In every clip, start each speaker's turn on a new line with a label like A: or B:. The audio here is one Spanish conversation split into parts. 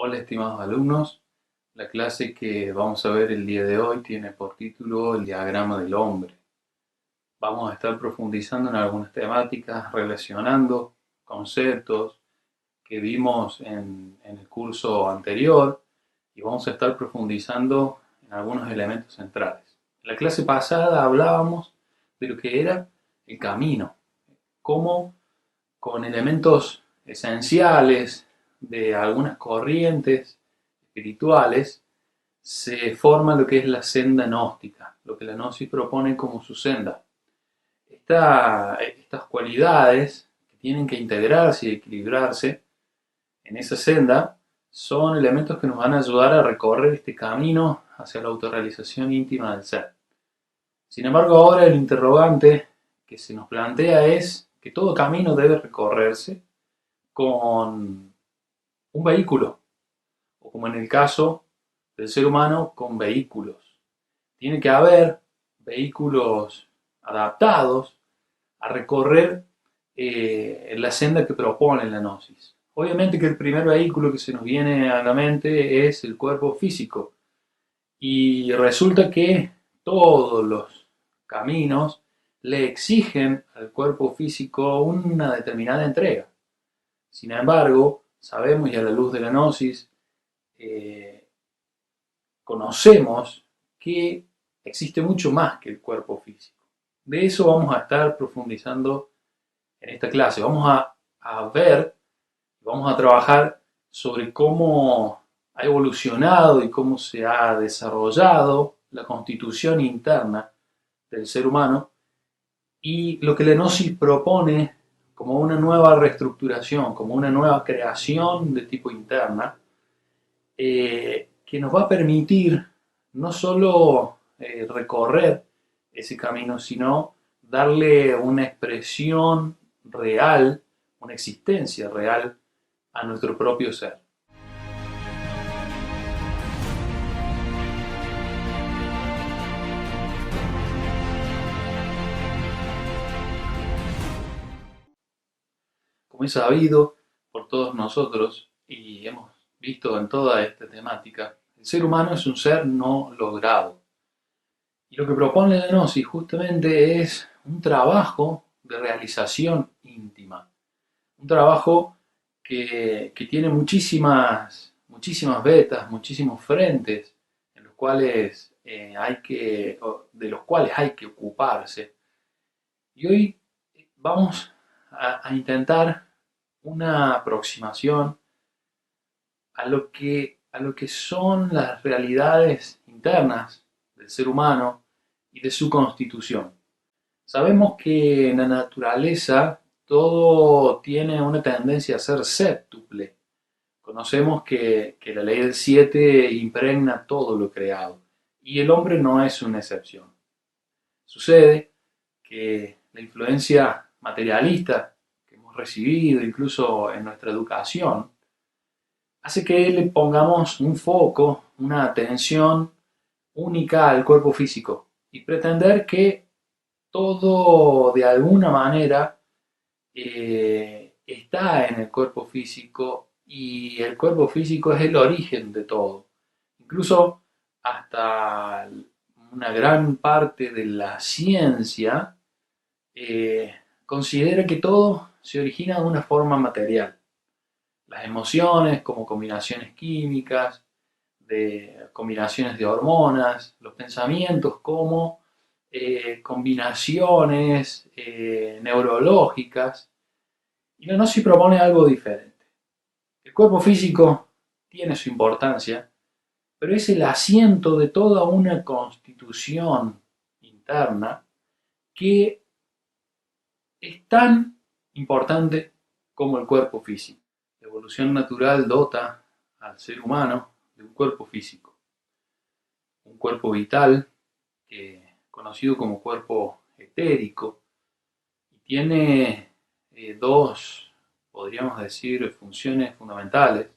A: Hola estimados alumnos, la clase que vamos a ver el día de hoy tiene por título el diagrama del hombre. Vamos a estar profundizando en algunas temáticas relacionando conceptos que vimos en el curso anterior y vamos a estar profundizando en algunos elementos centrales. En la clase pasada hablábamos de lo que era el camino, cómo con elementos esenciales de algunas corrientes espirituales se forma lo que es la senda gnóstica, lo que la gnosis propone como su senda. Estas cualidades que tienen que integrarse y equilibrarse en esa senda son elementos que nos van a ayudar a recorrer este camino hacia la autorrealización íntima del ser. Sin embargo, ahora el interrogante que se nos plantea es que todo camino debe recorrerse con un vehículo, o como en el caso del ser humano, con vehículos. Tiene que haber vehículos adaptados a recorrer la senda que propone la gnosis. Obviamente que el primer vehículo que se nos viene a la mente es el cuerpo físico, y resulta que todos los caminos le exigen al cuerpo físico una determinada entrega. Sin embargo, sabemos, y a la luz de la gnosis, eh, conocemos que existe mucho más que el cuerpo físico. De eso vamos a estar profundizando en esta clase. Vamos a ver, vamos a trabajar sobre cómo ha evolucionado y cómo se ha desarrollado la constitución interna del ser humano y lo que la gnosis propone como una nueva reestructuración, como una nueva creación de tipo interna, que nos va a permitir no solo recorrer ese camino, sino darle una expresión real, una existencia real a nuestro propio ser. Como es sabido por todos nosotros y hemos visto en toda esta temática, el ser humano es un ser no logrado. Y lo que propone la gnosis justamente es un trabajo de realización íntima, un trabajo que tiene muchísimas vetas, muchísimos frentes en los cuales, de los cuales hay que ocuparse. Y hoy vamos a intentar una aproximación a lo que son las realidades internas del ser humano y de su constitución. Sabemos que en la naturaleza todo tiene una tendencia a ser séptuple. Conocemos que la ley del 7 impregna todo lo creado y el hombre no es una excepción. Sucede que la influencia materialista que hemos recibido incluso en nuestra educación hace que le pongamos un foco, una atención única al cuerpo físico y pretender que todo de alguna manera está en el cuerpo físico y el cuerpo físico es el origen de todo. Incluso hasta una gran parte de la ciencia considera que todo se origina de una forma material. Las emociones como combinaciones químicas, de combinaciones de hormonas, los pensamientos como combinaciones neurológicas, y la gnosis propone algo diferente. El cuerpo físico tiene su importancia, pero es el asiento de toda una constitución interna que es tan importante como el cuerpo físico. La evolución natural dota al ser humano de un cuerpo físico, un cuerpo vital, conocido como cuerpo etérico, y tiene dos, podríamos decir, funciones fundamentales,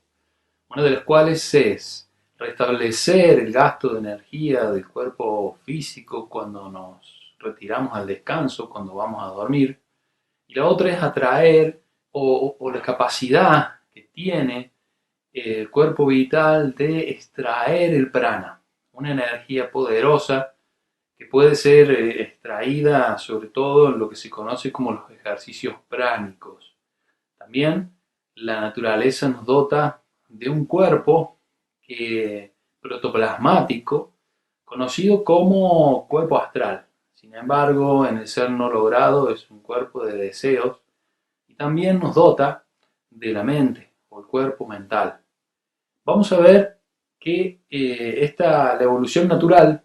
A: una de las cuales es restablecer el gasto de energía del cuerpo físico cuando nos retiramos al descanso, cuando vamos a dormir, y la otra es atraer o la capacidad que tiene el cuerpo vital de extraer el prana, una energía poderosa que puede ser extraída sobre todo en lo que se conoce como los ejercicios pránicos. También la naturaleza nos dota de un cuerpo protoplasmático conocido como cuerpo astral. Sin embargo, en el ser no logrado es un cuerpo de deseos y también nos dota de la mente o el cuerpo mental. Vamos a ver que la evolución natural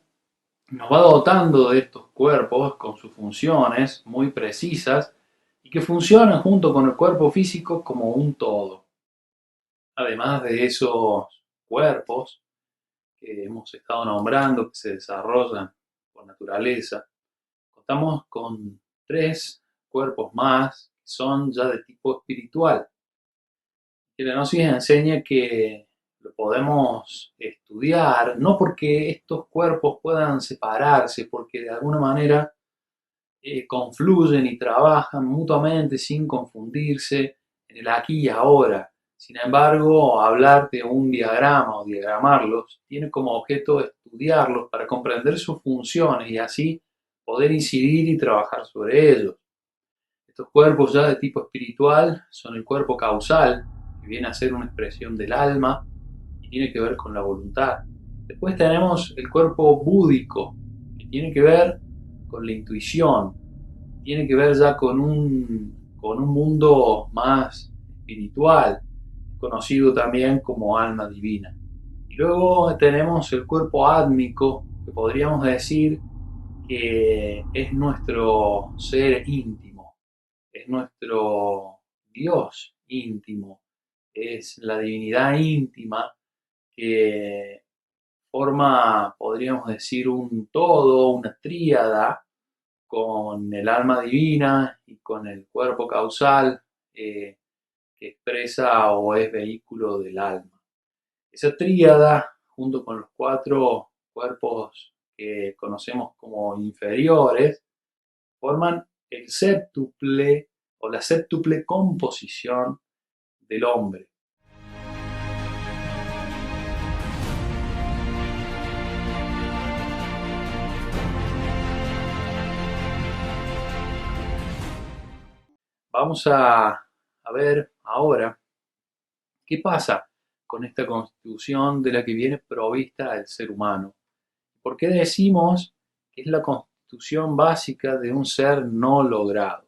A: nos va dotando de estos cuerpos con sus funciones muy precisas y que funcionan junto con el cuerpo físico como un todo. Además de esos cuerpos que hemos estado nombrando, que se desarrollan por naturaleza, contamos con tres cuerpos más que son ya de tipo espiritual. Y la gnosis enseña que lo podemos estudiar, no porque estos cuerpos puedan separarse, porque de alguna manera confluyen y trabajan mutuamente sin confundirse en el aquí y ahora. Sin embargo, hablar de un diagrama o diagramarlos tiene como objeto estudiarlos para comprender sus funciones y así poder incidir y trabajar sobre ellos. Estos cuerpos ya de tipo espiritual son el cuerpo causal, que viene a ser una expresión del alma y tiene que ver con la voluntad. Después tenemos el cuerpo búdico, que tiene que ver con la intuición, tiene que ver ya con un mundo más espiritual, conocido también como alma divina. Y luego tenemos el cuerpo átmico, que podríamos decir que es nuestro ser íntimo, es nuestro Dios íntimo, es la divinidad íntima que forma, podríamos decir, un todo, una tríada con el alma divina y con el cuerpo causal que expresa o es vehículo del alma. Esa tríada, junto con los cuatro cuerpos que conocemos como inferiores, forman el séptuple o la séptuple composición del hombre. Vamos a ver ahora qué pasa con esta constitución de la que viene provista el ser humano. ¿Por qué decimos que es la constitución básica de un ser no logrado?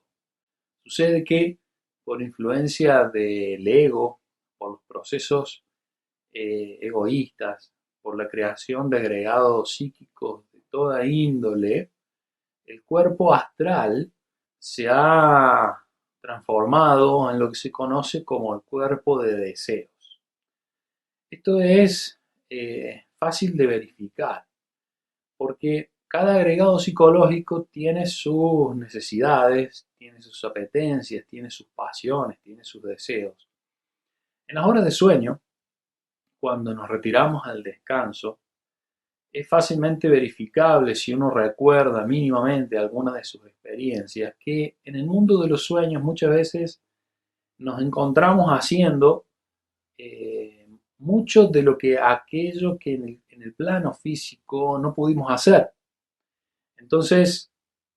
A: Sucede que por influencia del ego, por los procesos egoístas, por la creación de agregados psíquicos de toda índole, el cuerpo astral se ha transformado en lo que se conoce como el cuerpo de deseos. Esto es fácil de verificar porque cada agregado psicológico tiene sus necesidades, tiene sus apetencias, tiene sus pasiones, tiene sus deseos. En las horas de sueño, cuando nos retiramos al descanso, es fácilmente verificable si uno recuerda mínimamente alguna de sus experiencias que en el mundo de los sueños muchas veces nos encontramos haciendo mucho de lo que aquello que en el plano físico no pudimos hacer. Entonces,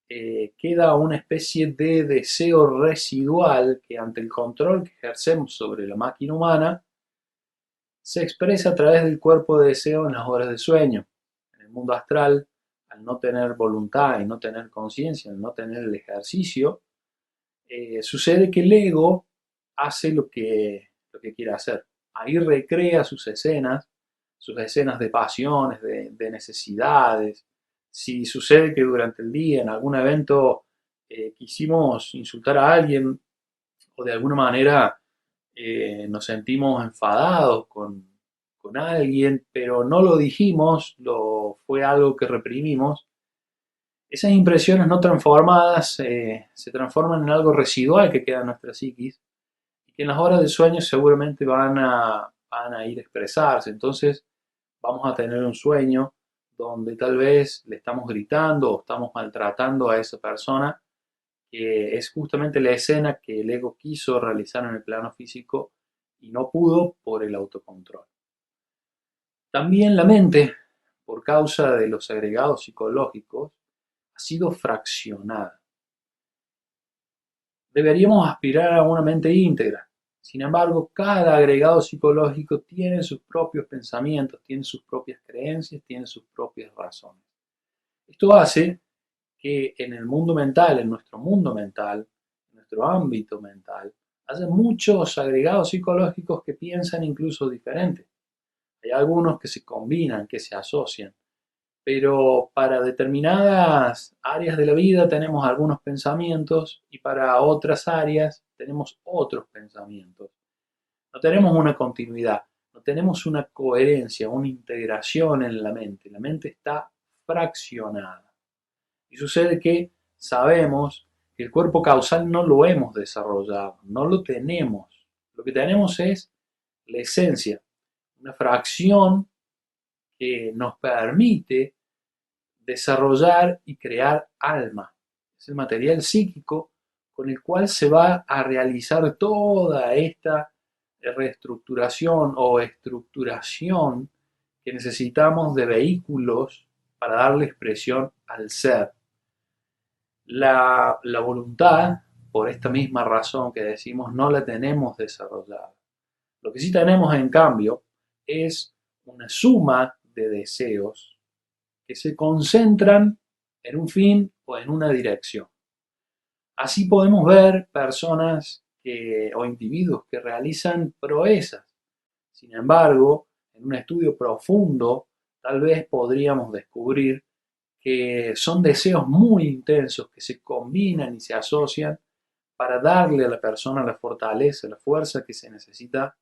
A: queda una especie de deseo residual que ante el control que ejercemos sobre la máquina humana se expresa a través del cuerpo de deseo en las horas de sueño. En el mundo astral, al no tener voluntad y no tener conciencia, al no tener el ejercicio, sucede que el ego hace lo que quiere hacer. Ahí recrea sus escenas de pasiones, de necesidades. Si sucede que durante el día, en algún evento, quisimos insultar a alguien o de alguna manera nos sentimos enfadados con alguien, pero no lo dijimos, fue algo que reprimimos, esas impresiones no transformadas se transforman en algo residual que queda en nuestra psiquis y que en las horas de sueño seguramente van a ir a expresarse. Entonces vamos a tener un sueño donde tal vez le estamos gritando o estamos maltratando a esa persona, que es justamente la escena que el ego quiso realizar en el plano físico y no pudo por el autocontrol. También la mente, por causa de los agregados psicológicos, ha sido fraccionada. Deberíamos aspirar a una mente íntegra. Sin embargo, cada agregado psicológico tiene sus propios pensamientos, tiene sus propias creencias, tiene sus propias razones. Esto hace que en el mundo mental, en nuestro mundo mental, en nuestro ámbito mental, haya muchos agregados psicológicos que piensan incluso diferente. Hay algunos que se combinan, que se asocian, pero para determinadas áreas de la vida tenemos algunos pensamientos y para otras áreas tenemos otros pensamientos. No tenemos una continuidad, no tenemos una coherencia, una integración en la mente. La mente está fraccionada. Y sucede que sabemos que el cuerpo causal no lo hemos desarrollado, no lo tenemos. Lo que tenemos es la esencia, una fracción que nos permite desarrollar y crear alma. Es el material psíquico con el cual se va a realizar toda esta reestructuración o estructuración que necesitamos de vehículos para darle expresión al ser. La voluntad, por esta misma razón que decimos, no la tenemos desarrollada. Lo que sí tenemos, en cambio, es una suma de deseos que se concentran en un fin o en una dirección. Así podemos ver personas o individuos que realizan proezas. Sin embargo, en un estudio profundo, tal vez podríamos descubrir que son deseos muy intensos que se combinan y se asocian para darle a la persona la fortaleza, la fuerza que se necesita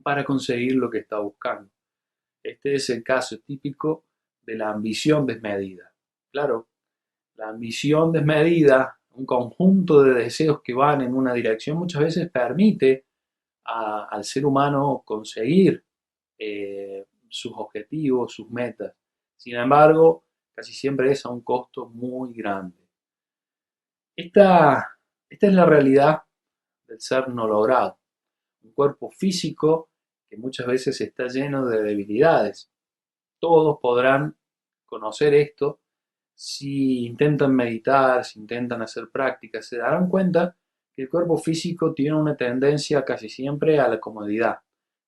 A: para conseguir lo que está buscando. Este es el caso típico de la ambición desmedida. Claro, la ambición desmedida, un conjunto de deseos que van en una dirección, muchas veces permite al ser humano conseguir sus objetivos, sus metas. Sin embargo, casi siempre es a un costo muy grande. Esta es la realidad del ser no logrado. Un cuerpo físico que muchas veces está lleno de debilidades. Todos podrán conocer esto si intentan meditar, si intentan hacer prácticas, se darán cuenta que el cuerpo físico tiene una tendencia casi siempre a la comodidad,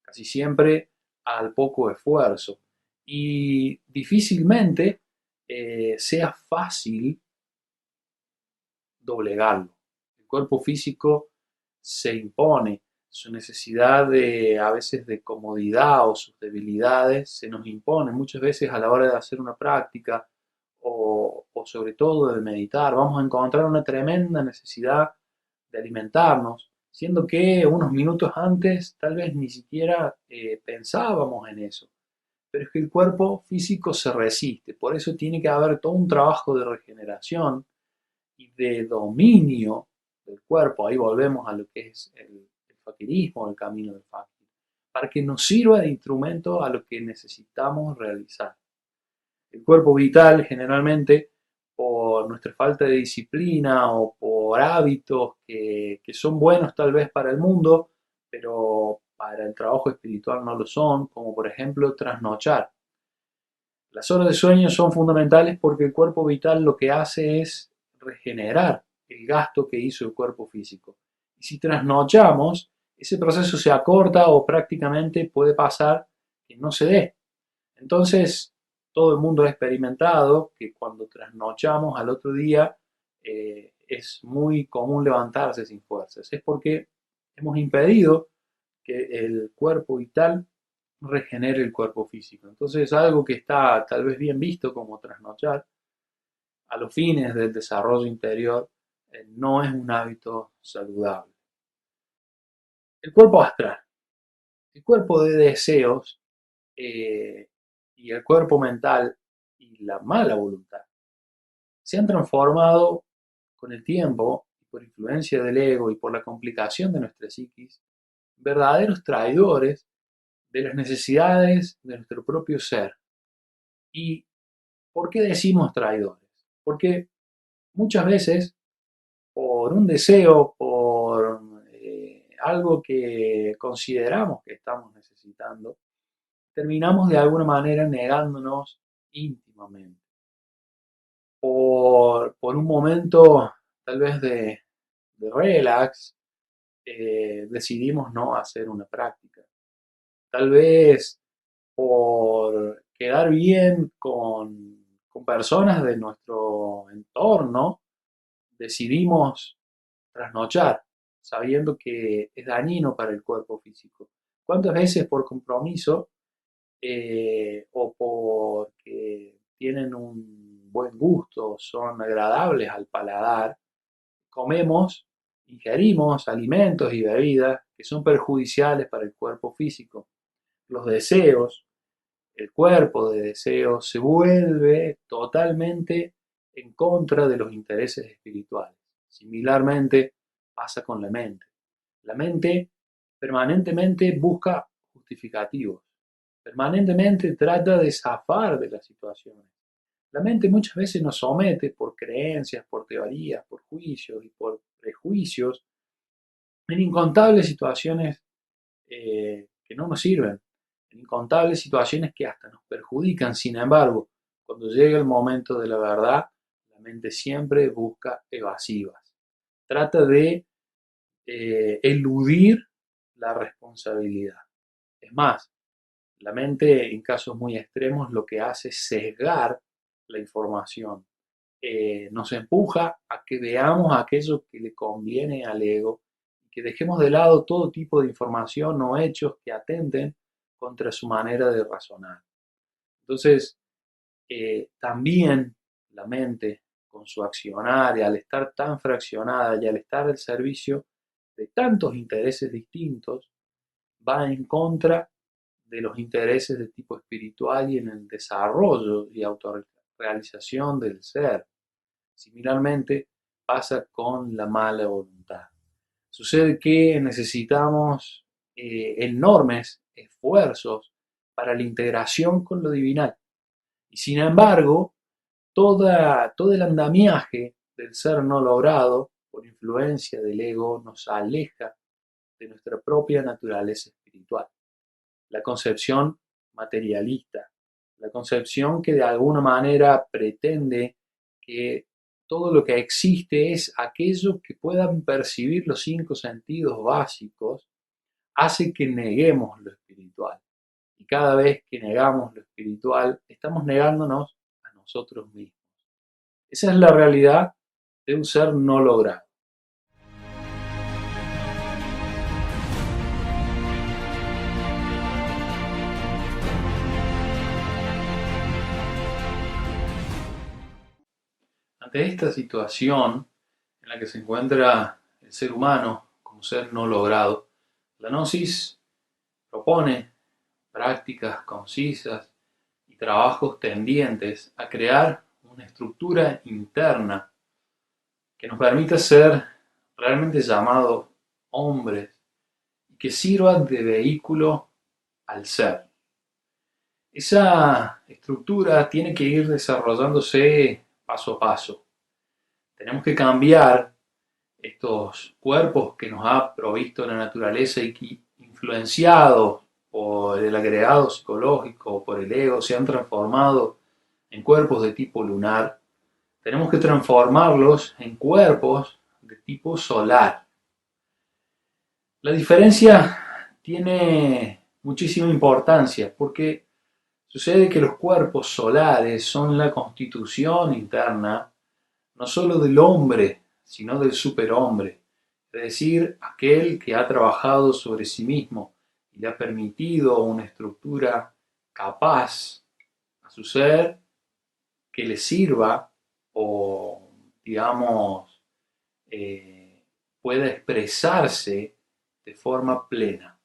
A: casi siempre al poco esfuerzo y difícilmente sea fácil doblegarlo. El cuerpo físico se impone, su necesidad a veces de comodidad o sus debilidades se nos imponen muchas veces a la hora de hacer una práctica o sobre todo de meditar. Vamos a encontrar una tremenda necesidad de alimentarnos, siendo que unos minutos antes tal vez ni siquiera pensábamos en eso. Pero es que el cuerpo físico se resiste, por eso tiene que haber todo un trabajo de regeneración y de dominio del cuerpo. Ahí volvemos a lo que es el fakirismo, el camino del fakir, para que nos sirva de instrumento a lo que necesitamos realizar. El cuerpo vital generalmente por nuestra falta de disciplina o por hábitos que son buenos tal vez para el mundo, pero para el trabajo espiritual no lo son, como por ejemplo trasnochar. Las horas de sueño son fundamentales porque el cuerpo vital lo que hace es regenerar el gasto que hizo el cuerpo físico. Y si trasnochamos, ese proceso se acorta o prácticamente puede pasar que no se dé. Entonces, todo el mundo ha experimentado que cuando trasnochamos al otro día es muy común levantarse sin fuerzas. Es porque hemos impedido que el cuerpo vital regenere el cuerpo físico. Entonces, algo que está tal vez bien visto como trasnochar, a los fines del desarrollo interior, no es un hábito saludable. El cuerpo astral, el cuerpo de deseos y el cuerpo mental y la mala voluntad se han transformado con el tiempo, por influencia del ego y por la complicación de nuestra psiquis, verdaderos traidores de las necesidades de nuestro propio ser. ¿Y por qué decimos traidores? Porque muchas veces, por un deseo, por algo que consideramos que estamos necesitando, terminamos de alguna manera negándonos íntimamente. Por un momento tal vez de relax, decidimos no hacer una práctica. Tal vez por quedar bien con personas de nuestro entorno, decidimos trasnochar, sabiendo que es dañino para el cuerpo físico. ¿Cuántas veces por compromiso o porque tienen un buen gusto, son agradables al paladar, comemos, ingerimos alimentos y bebidas que son perjudiciales para el cuerpo físico? Los deseos, el cuerpo de deseos se vuelve totalmente en contra de los intereses espirituales. Similarmente pasa con la mente. La mente permanentemente busca justificativos, permanentemente trata de zafar de las situaciones. La mente muchas veces nos somete por creencias, por teorías, por juicios y por prejuicios en incontables situaciones que no nos sirven, en incontables situaciones que hasta nos perjudican. Sin embargo, cuando llega el momento de la verdad, la mente siempre busca evasivas. Trata de eludir la responsabilidad. Es más, la mente en casos muy extremos lo que hace es sesgar la información. Nos empuja a que veamos aquello que le conviene al ego y que dejemos de lado todo tipo de información o hechos que atenten contra su manera de razonar. Entonces, también la mente, con su accionar y al estar tan fraccionada y al estar al servicio de tantos intereses distintos, va en contra de los intereses de tipo espiritual y en el desarrollo y autorrealización del ser. Similarmente pasa con la mala voluntad. Sucede que necesitamos enormes esfuerzos para la integración con lo divinal. Y sin embargo, todo el andamiaje del ser no logrado, por influencia del ego, nos aleja de nuestra propia naturaleza espiritual. La concepción materialista, la concepción que de alguna manera pretende que todo lo que existe es aquello que puedan percibir los cinco sentidos básicos, hace que neguemos lo espiritual. Y cada vez que negamos lo espiritual, estamos negándonos a nosotros mismos. Esa es la realidad de un ser no logrado. Ante esta situación en la que se encuentra el ser humano como ser no logrado, la Gnosis propone prácticas concisas y trabajos tendientes a crear una estructura interna que nos permita ser realmente llamados hombres y que sirva de vehículo al ser. Esa estructura tiene que ir desarrollándose paso a paso. Tenemos que cambiar estos cuerpos que nos ha provisto la naturaleza y que, influenciados por el agregado psicológico, por el ego, se han transformado en cuerpos de tipo lunar. Tenemos que transformarlos en cuerpos de tipo solar. La diferencia tiene muchísima importancia porque sucede que los cuerpos solares son la constitución interna no solo del hombre, sino del superhombre, es decir, aquel que ha trabajado sobre sí mismo y le ha permitido una estructura capaz a su ser que le sirva o, digamos, pueda expresarse de forma plena.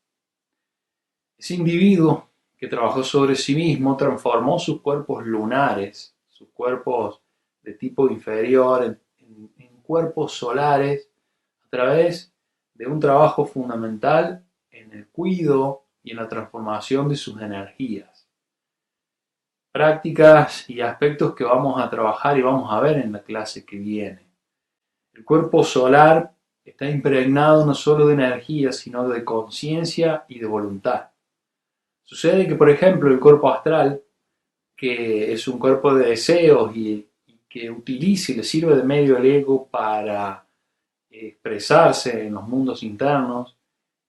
A: Ese individuo que trabajó sobre sí mismo transformó sus cuerpos lunares, sus cuerpos de tipo inferior, en cuerpos solares a través de un trabajo fundamental en el cuidado y en la transformación de sus energías. Prácticas y aspectos que vamos a trabajar y vamos a ver en la clase que viene. El cuerpo solar está impregnado no solo de energía, sino de conciencia y de voluntad. Sucede que, por ejemplo, el cuerpo astral, que es un cuerpo de deseos y que utiliza y le sirve de medio al ego para expresarse en los mundos internos,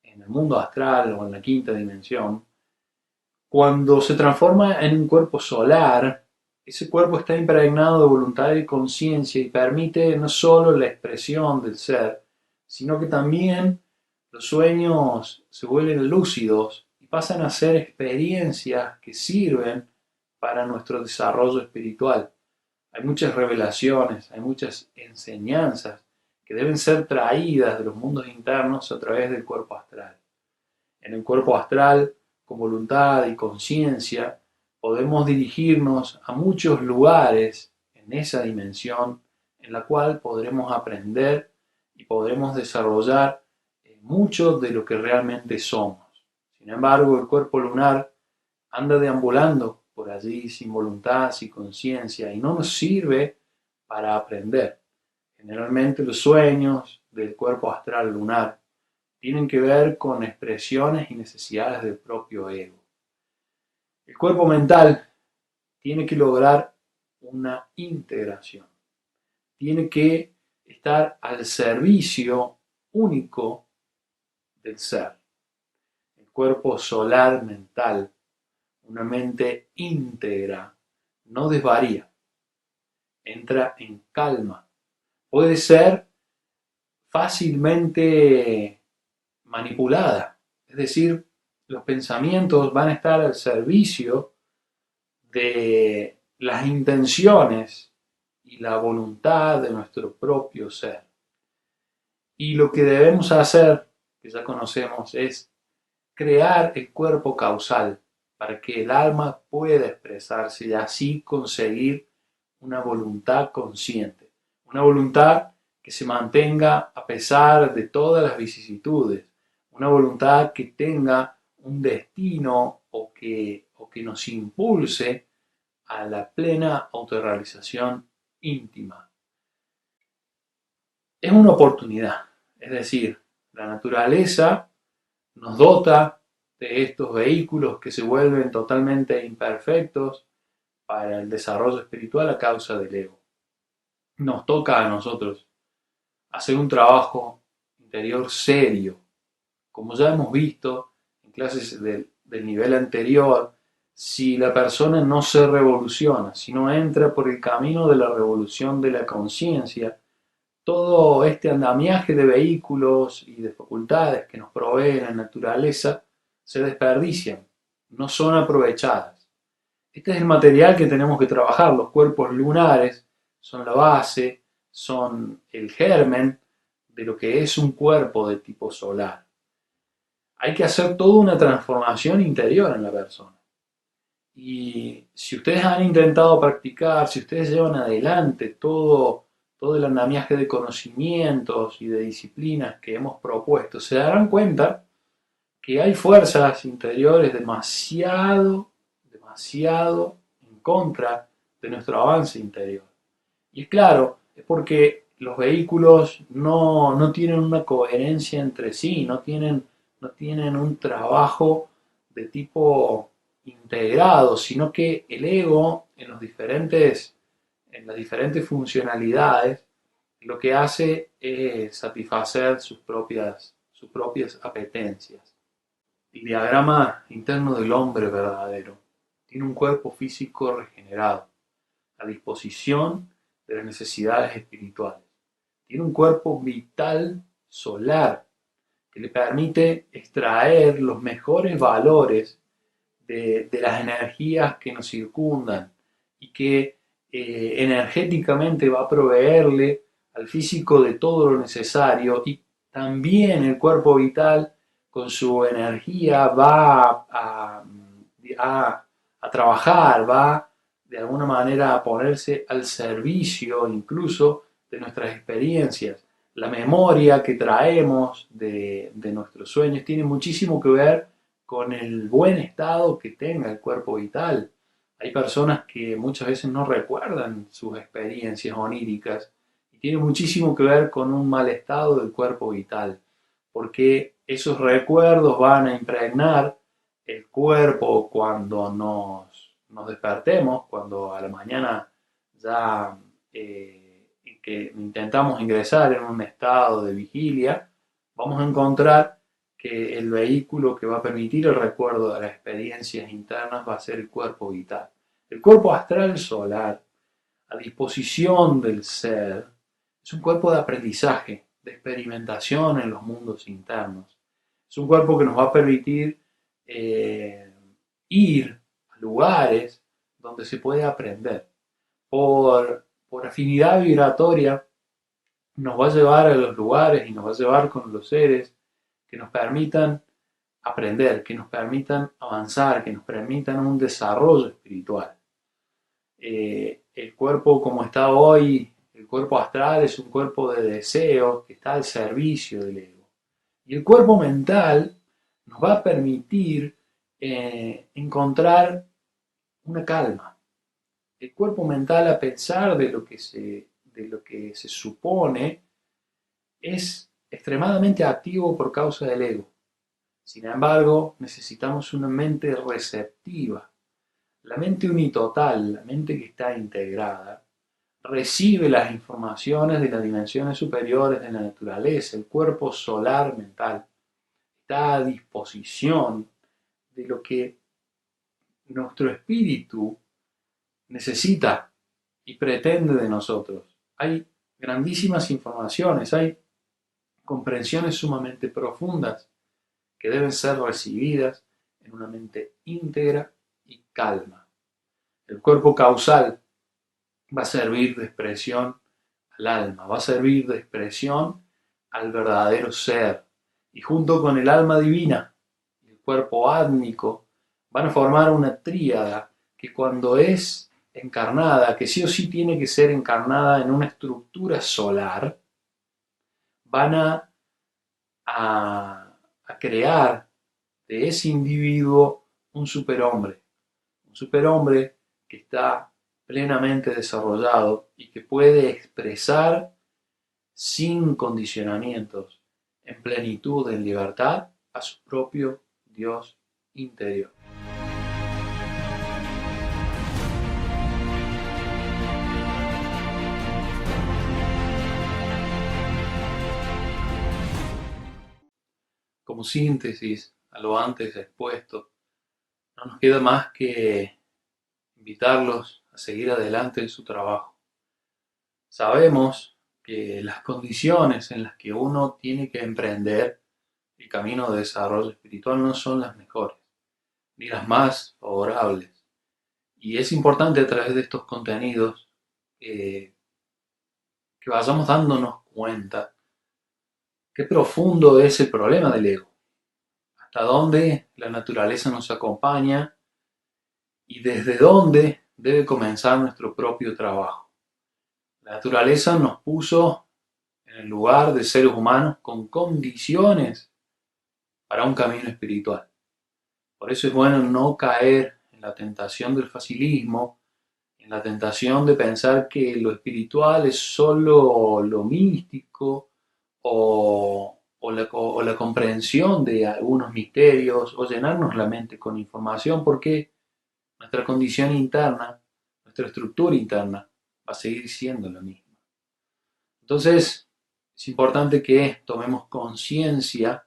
A: en el mundo astral o en la quinta dimensión, cuando se transforma en un cuerpo solar, ese cuerpo está impregnado de voluntad y conciencia y permite no solo la expresión del ser, sino que también los sueños se vuelven lúcidos y pasan a ser experiencias que sirven para nuestro desarrollo espiritual. Hay muchas revelaciones, hay muchas enseñanzas que deben ser traídas de los mundos internos a través del cuerpo astral. En el cuerpo astral, con voluntad y conciencia, podemos dirigirnos a muchos lugares en esa dimensión en la cual podremos aprender y podremos desarrollar mucho de lo que realmente somos. Sin embargo, el cuerpo lunar anda deambulando por allí sin voluntad, sin conciencia y no nos sirve para aprender. Generalmente los sueños del cuerpo astral lunar tienen que ver con expresiones y necesidades del propio ego. El cuerpo mental tiene que lograr una integración, tiene que estar al servicio único del ser. El cuerpo solar mental, una mente íntegra, no desvaría, entra en calma. Puede ser fácilmente manipulada, es decir, los pensamientos van a estar al servicio de las intenciones y la voluntad de nuestro propio ser. Y lo que debemos hacer, que ya conocemos, es crear el cuerpo causal para que el alma pueda expresarse y así conseguir una voluntad consciente, una voluntad que se mantenga a pesar de todas las vicisitudes, una voluntad que tenga un destino o que nos impulse a la plena autorrealización íntima. Es una oportunidad, es decir, la naturaleza nos dota de estos vehículos que se vuelven totalmente imperfectos para el desarrollo espiritual a causa del ego. Nos toca a nosotros hacer un trabajo interior serio, como ya hemos visto en clases del nivel anterior. Si la persona no se revoluciona, si no entra por el camino de la revolución de la conciencia, todo este andamiaje de vehículos y de facultades que nos provee la naturaleza se desperdician, no son aprovechadas. Este es el material que tenemos que trabajar. Los cuerpos lunares son la base, son el germen de lo que es un cuerpo de tipo solar. Hay que hacer toda una transformación interior en la persona. Y si ustedes han intentado practicar, si ustedes llevan adelante todo el andamiaje de conocimientos y de disciplinas que hemos propuesto, se darán cuenta que hay fuerzas interiores demasiado en contra de nuestro avance interior. Y es claro, es porque los vehículos no tienen una coherencia entre sí, no tienen un trabajo de tipo integrado, sino que el ego en las diferentes funcionalidades lo que hace es satisfacer sus propias apetencias. El diagrama interno del hombre verdadero tiene un cuerpo físico regenerado, a disposición de las necesidades espirituales. Tiene un cuerpo vital solar que le permite extraer los mejores valores de las energías que nos circundan y que energéticamente va a proveerle al físico de todo lo necesario, y también el cuerpo vital con su energía va a trabajar, va de alguna manera a ponerse al servicio incluso de nuestras experiencias. La memoria que traemos de nuestros sueños tiene muchísimo que ver con el buen estado que tenga el cuerpo vital. Hay personas que muchas veces no recuerdan sus experiencias oníricas y Y tiene muchísimo que ver con un mal estado del cuerpo vital, porque esos recuerdos van a impregnar el cuerpo cuando nos despertemos, cuando a la mañana ya que intentamos ingresar en un estado de vigilia, vamos a encontrar que el vehículo que va a permitir el recuerdo de las experiencias internas va a ser el cuerpo vital. El cuerpo astral solar, a disposición del ser, es un cuerpo de aprendizaje, de experimentación en los mundos internos. Es un cuerpo que nos va a permitir ir a lugares donde se puede aprender. Por afinidad vibratoria, nos va a llevar a los lugares y nos va a llevar con los seres que nos permitan aprender, que nos permitan avanzar, que nos permitan un desarrollo espiritual. El cuerpo como está hoy, el cuerpo astral es un cuerpo de deseo que está al servicio del ego. Y el cuerpo mental nos va a permitir encontrar una calma. El cuerpo mental, a pesar de lo que se supone, es extremadamente activo por causa del ego. Sin embargo, necesitamos una mente receptiva. La mente unitotal, la mente que está integrada, recibe las informaciones de las dimensiones superiores de la naturaleza. El cuerpo solar mental está a disposición de lo que nuestro espíritu necesita y pretende de nosotros. Hay grandísimas informaciones, hay comprensiones sumamente profundas que deben ser recibidas en una mente íntegra y calma. El cuerpo causal va a servir de expresión al alma, va a servir de expresión al verdadero ser. Y junto con el alma divina y el cuerpo átmico van a formar una tríada que cuando es encarnada, que sí o sí tiene que ser encarnada en una estructura solar, van a crear de ese individuo un superhombre que está plenamente desarrollado y que puede expresar sin condicionamientos, en plenitud, en libertad, a su propio Dios interior. Como síntesis a lo antes expuesto, no nos queda más que invitarlos a seguir adelante en su trabajo. Sabemos que las condiciones en las que uno tiene que emprender el camino de desarrollo espiritual no son las mejores, ni las más favorables. Y es importante a través de estos contenidos que vayamos dándonos cuenta qué profundo es el problema del ego, hasta dónde la naturaleza nos acompaña y desde dónde debe comenzar nuestro propio trabajo. La naturaleza nos puso en el lugar de seres humanos con condiciones para un camino espiritual. Por eso es bueno no caer en la tentación del facilismo, en la tentación de pensar que lo espiritual es solo lo místico o la comprensión de algunos misterios o llenarnos la mente con información, porque nuestra condición interna, nuestra estructura interna va a seguir siendo la misma. Entonces, es importante que tomemos conciencia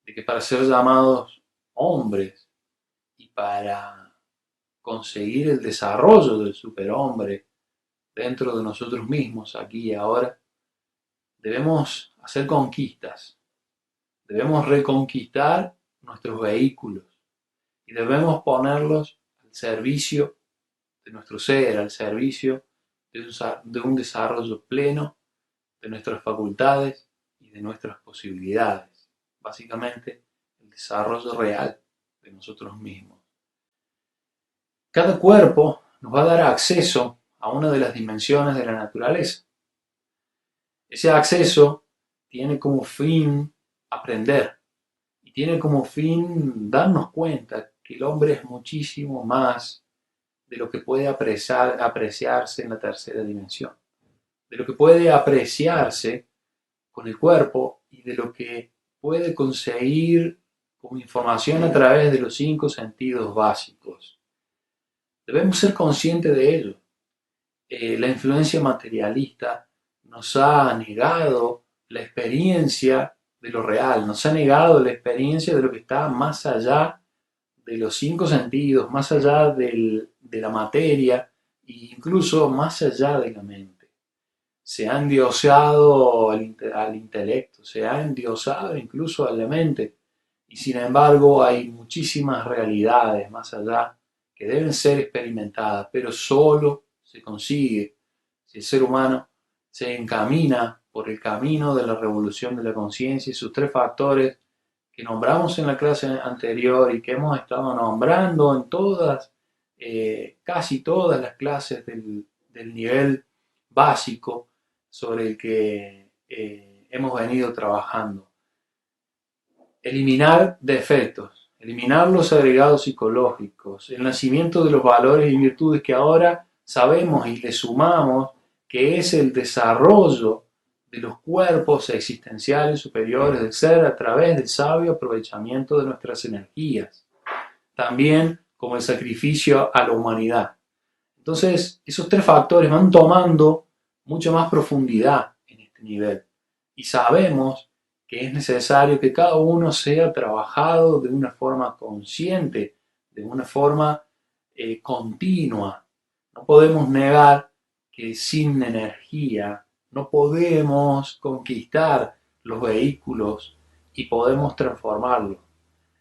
A: de que para ser llamados hombres y para conseguir el desarrollo del superhombre dentro de nosotros mismos, aquí y ahora, debemos hacer conquistas, debemos reconquistar nuestros vehículos y debemos ponerlos al servicio de nuestro ser, al servicio de un desarrollo pleno de nuestras facultades y de nuestras posibilidades. Básicamente, el desarrollo real de nosotros mismos. Cada cuerpo nos va a dar acceso a una de las dimensiones de la naturaleza. Ese acceso tiene como fin aprender y tiene como fin darnos cuenta que el hombre es muchísimo más de lo que puede apreciarse en la tercera dimensión. de lo que puede apreciarse con el cuerpo y de lo que puede conseguir como información a través de los 5 sentidos básicos. Debemos ser conscientes de ello. La influencia materialista nos ha negado la experiencia de lo real, nos ha negado la experiencia de lo que está más allá de los 5 sentidos, más allá de la materia e incluso más allá de la mente. Se ha endiosado al intelecto, se ha endiosado incluso a la mente, y sin embargo hay muchísimas realidades más allá que deben ser experimentadas, pero solo se consigue si el ser humano se encamina por el camino de la revolución de la conciencia y sus 3 factores que nombramos en la clase anterior y que hemos estado nombrando en todas, casi todas las clases del nivel básico sobre el que hemos venido trabajando. Eliminar defectos, eliminar los agregados psicológicos, el nacimiento de los valores y virtudes que ahora sabemos y le sumamos que es el desarrollo de los cuerpos existenciales superiores del ser a través del sabio aprovechamiento de nuestras energías, también como el sacrificio a la humanidad. Entonces, esos 3 factores van tomando mucha más profundidad en este nivel y sabemos que es necesario que cada uno sea trabajado de una forma consciente, de una forma continua. No podemos negar que sin energía no podemos conquistar los vehículos y podemos transformarlos.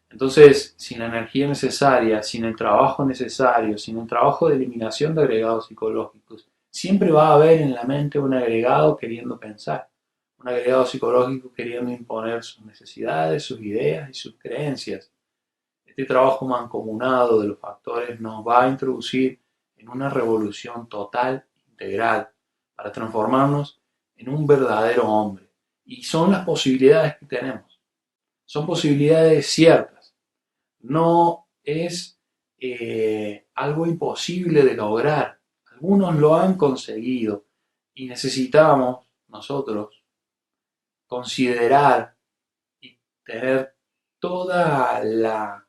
A: Entonces, sin la energía necesaria, sin el trabajo necesario, sin el trabajo de eliminación de agregados psicológicos, siempre va a haber en la mente un agregado queriendo pensar, un agregado psicológico queriendo imponer sus necesidades, sus ideas y sus creencias. Este trabajo mancomunado de los factores nos va a introducir en una revolución total, integral, para transformarnos en un verdadero hombre. Y son las posibilidades que tenemos. Son posibilidades ciertas. No es algo imposible de lograr. Algunos lo han conseguido y necesitamos nosotros considerar y tener toda la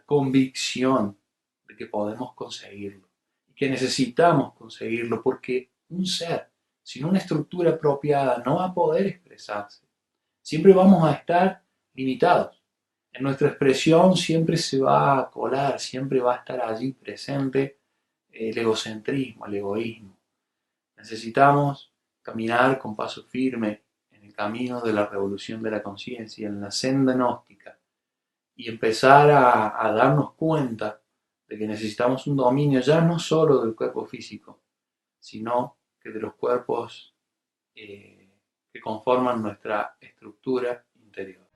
A: convicción de que podemos conseguirlo y que necesitamos conseguirlo porque un ser sin una estructura apropiada no va a poder expresarse. Siempre vamos a estar limitados. En nuestra expresión siempre se va a colar, siempre va a estar allí presente el egocentrismo, el egoísmo. Necesitamos caminar con paso firme en el camino de la revolución de la conciencia, en la senda gnóstica, y empezar a darnos cuenta de que necesitamos un dominio ya no solo del cuerpo físico, sino que de los cuerpos que conforman nuestra estructura interior.